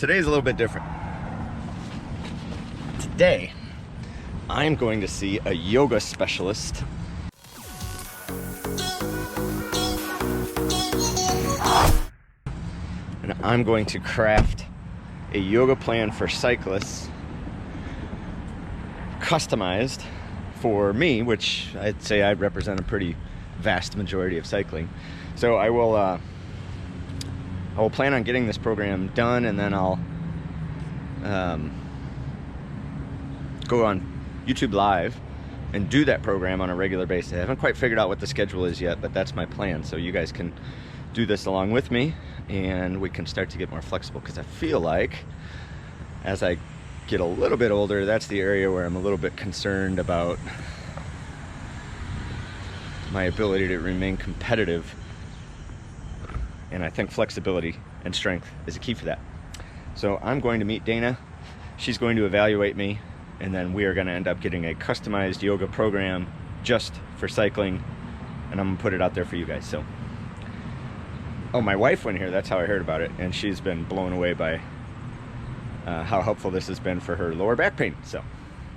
today's a little bit different. Today, I'm going to see a yoga specialist. And I'm going to craft a yoga plan for cyclists, customized for me, which I'd say I represent a pretty vast majority of cycling. So I will plan on getting this program done, and then I'll go on YouTube Live and do that program on a regular basis. I haven't quite figured out what the schedule is yet, but that's my plan. So you guys can do this along with me, and we can start to get more flexible, because I feel like as I get a little bit older, that's the area where I'm a little bit concerned about my ability to remain competitive. And I think flexibility and strength is a key for that. So I'm going to meet Dana. She's going to evaluate me, and then we are going to end up getting a customized yoga program just for cycling, and I'm going to put it out there for you guys. So, oh, my wife went here. That's how I heard about it, and she's been blown away by how helpful this has been for her lower back pain. So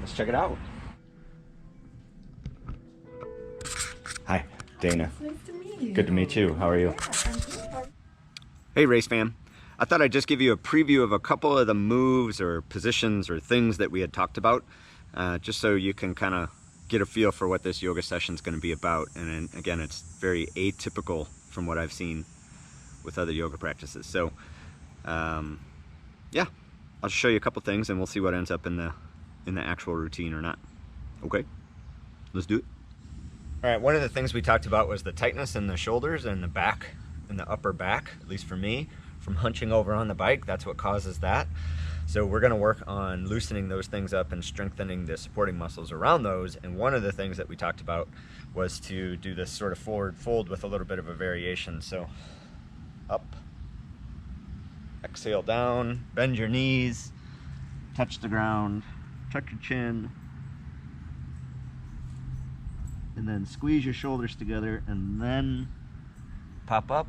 let's check it out. Hi, Dana. Nice to meet you. Good to meet you. How are you? Yeah, Hey, race fam. I thought I'd just give you a preview of a couple of the moves or positions or things that we had talked about, just so you can kind of get a feel for what this yoga session is going to be about. And then, again, it's very atypical from what I've seen with other yoga practices. So, yeah, I'll show you a couple things, and we'll see what ends up in the actual routine or not. Okay, let's do it. All right, one of the things we talked about was the tightness in the shoulders and the back, in the upper back, at least for me, from hunching over on the bike. That's what causes that. So we're gonna work on loosening those things up and strengthening the supporting muscles around those. And one of the things that we talked about was to do this sort of forward fold with a little bit of a variation. So up, exhale down, bend your knees, touch the ground, tuck your chin, and then squeeze your shoulders together, and then pop up,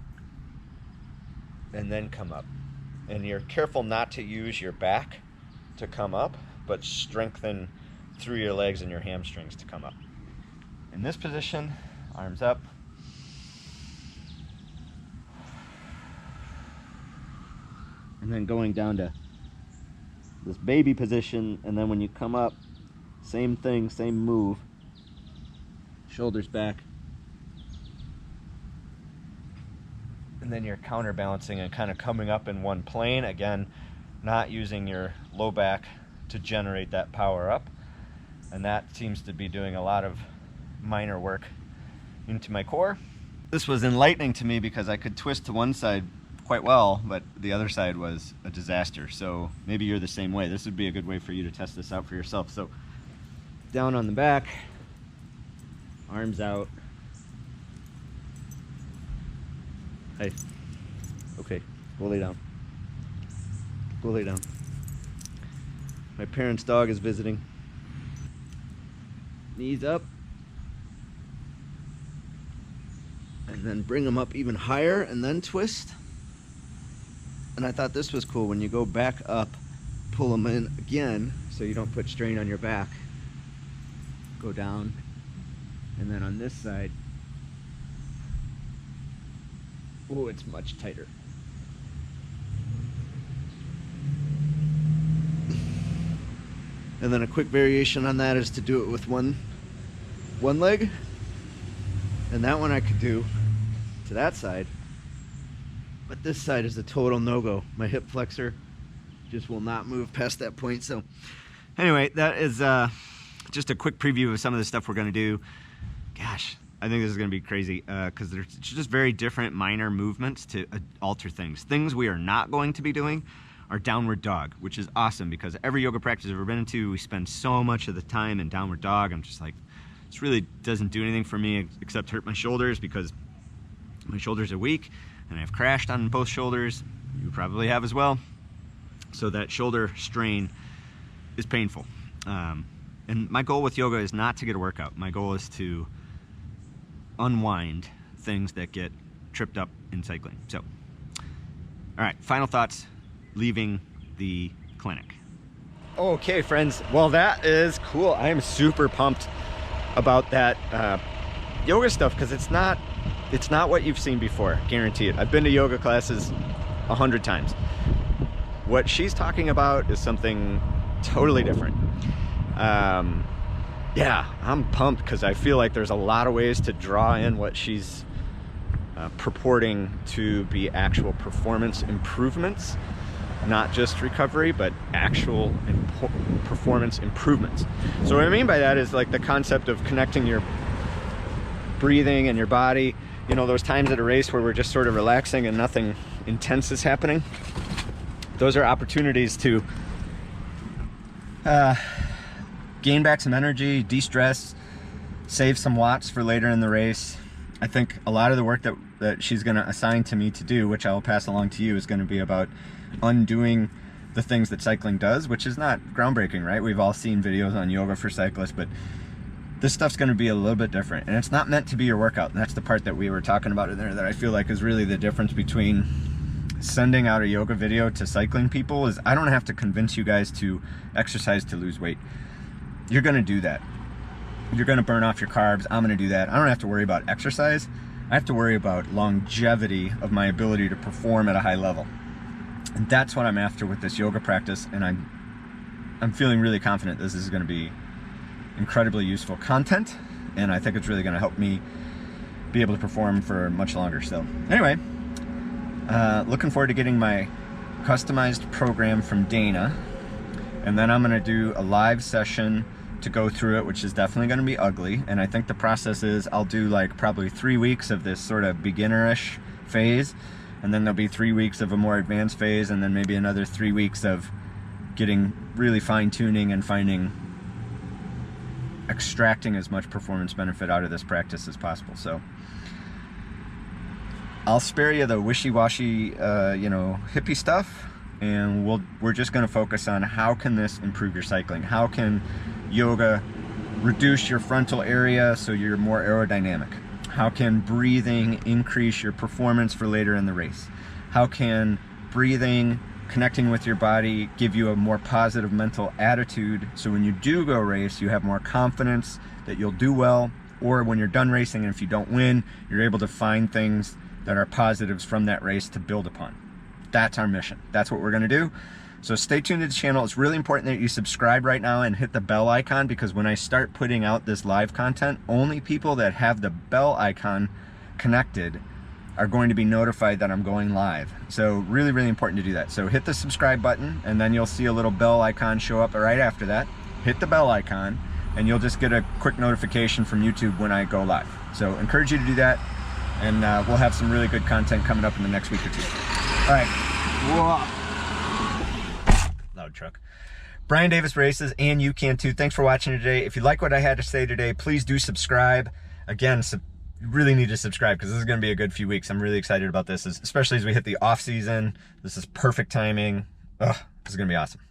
and then come up. And you're careful not to use your back to come up, but strengthen through your legs and your hamstrings to come up. In this position, arms up. And then going down to this baby position, and then when you come up, same thing, same move. Shoulders back. And then you're counterbalancing and kind of coming up in one plane. Again, not using your low back to generate that power up. And that seems to be doing a lot of minor work into my core. This was enlightening to me because I could twist to one side quite well, but the other side was a disaster. So maybe you're the same way. This would be a good way for you to test this out for yourself. So down on the back, arms out. Hey, okay, go lay down. Go lay down. My parents' dog is visiting. Knees up. And then bring them up even higher, and then twist. And I thought this was cool. When you go back up, pull them in again so you don't put strain on your back. Go down. And then on this side, oh, it's much tighter. And then a quick variation on that is to do it with one leg. And that one I could do to that side. But this side is a total no-go. My hip flexor just will not move past that point. So anyway, that is just a quick preview of some of the stuff we're going to do. Gosh, I think this is going to be crazy because there's just very different minor movements to alter things. Things we are not going to be doing are downward dog, which is awesome because every yoga practice I've ever been into, we spend so much of the time in downward dog. I'm just like, this really doesn't do anything for me except hurt my shoulders because my shoulders are weak and I've crashed on both shoulders. You probably have as well. So that shoulder strain is painful. And my goal with yoga is not to get a workout. My goal is to unwind things that get tripped up in cycling. So, all right, final thoughts leaving the clinic. Okay, friends. Well, that is cool. I am super pumped about that yoga stuff, because it's not what you've seen before, guarantee it. I've been to yoga classes 100 times. What she's talking about is something totally different. Yeah, I'm pumped because I feel like there's a lot of ways to draw in what she's purporting to be actual performance improvements, not just recovery, but actual performance improvements. So what I mean by that is like the concept of connecting your breathing and your body. You know, those times at a race where we're just sort of relaxing and nothing intense is happening. Those are opportunities to gain back some energy, de-stress, save some watts for later in the race. I think a lot of the work that she's going to assign to me to do, which I will pass along to you, is going to be about undoing the things that cycling does, which is not groundbreaking, right? We've all seen videos on yoga for cyclists, but this stuff's going to be a little bit different, and it's not meant to be your workout. And that's the part that we were talking about in there that I feel like is really the difference between sending out a yoga video to cycling people. Is I don't have to convince you guys to exercise to lose weight. You're going to do that. You're going to burn off your carbs. I'm going to do that. I don't have to worry about exercise. I have to worry about longevity of my ability to perform at a high level. And that's what I'm after with this yoga practice, and I'm feeling really confident this is going to be incredibly useful content, and I think it's really going to help me be able to perform for much longer. So anyway, looking forward to getting my customized program from Dana, and then I'm going to do a live session to go through it, which is definitely going to be ugly. And I think the process is I'll do like probably 3 weeks of this sort of beginnerish phase, and then there'll be 3 weeks of a more advanced phase, and then maybe another 3 weeks of getting really fine-tuning and extracting as much performance benefit out of this practice as possible. So I'll spare you the wishy-washy, you know, hippie stuff, and we're just going to focus on how can this improve your cycling? How can yoga reduce your frontal area so you're more aerodynamic? How can breathing increase your performance for later in the race? How can breathing, connecting with your body, give you a more positive mental attitude so when you do go race, you have more confidence that you'll do well, or when you're done racing and if you don't win, you're able to find things that are positives from that race to build upon. That's our mission. That's what we're going to do. So stay tuned to the channel. It's really important that you subscribe right now and hit the bell icon, because when I start putting out this live content, only people that have the bell icon connected are going to be notified that I'm going live. So really, really important to do that. So hit the subscribe button, and then you'll see a little bell icon show up right after that. Hit the bell icon, and you'll just get a quick notification from YouTube when I go live. So encourage you to do that, and we'll have some really good content coming up in the next week or two. All right. Whoa. Loud truck. Brian Davis Races, and you can too. Thanks for watching today. If you like what I had to say today, please do subscribe. Again, you really need to subscribe, because this is going to be a good few weeks. I'm really excited about this, especially as we hit the off season. This is perfect timing. Ugh, this is going to be awesome.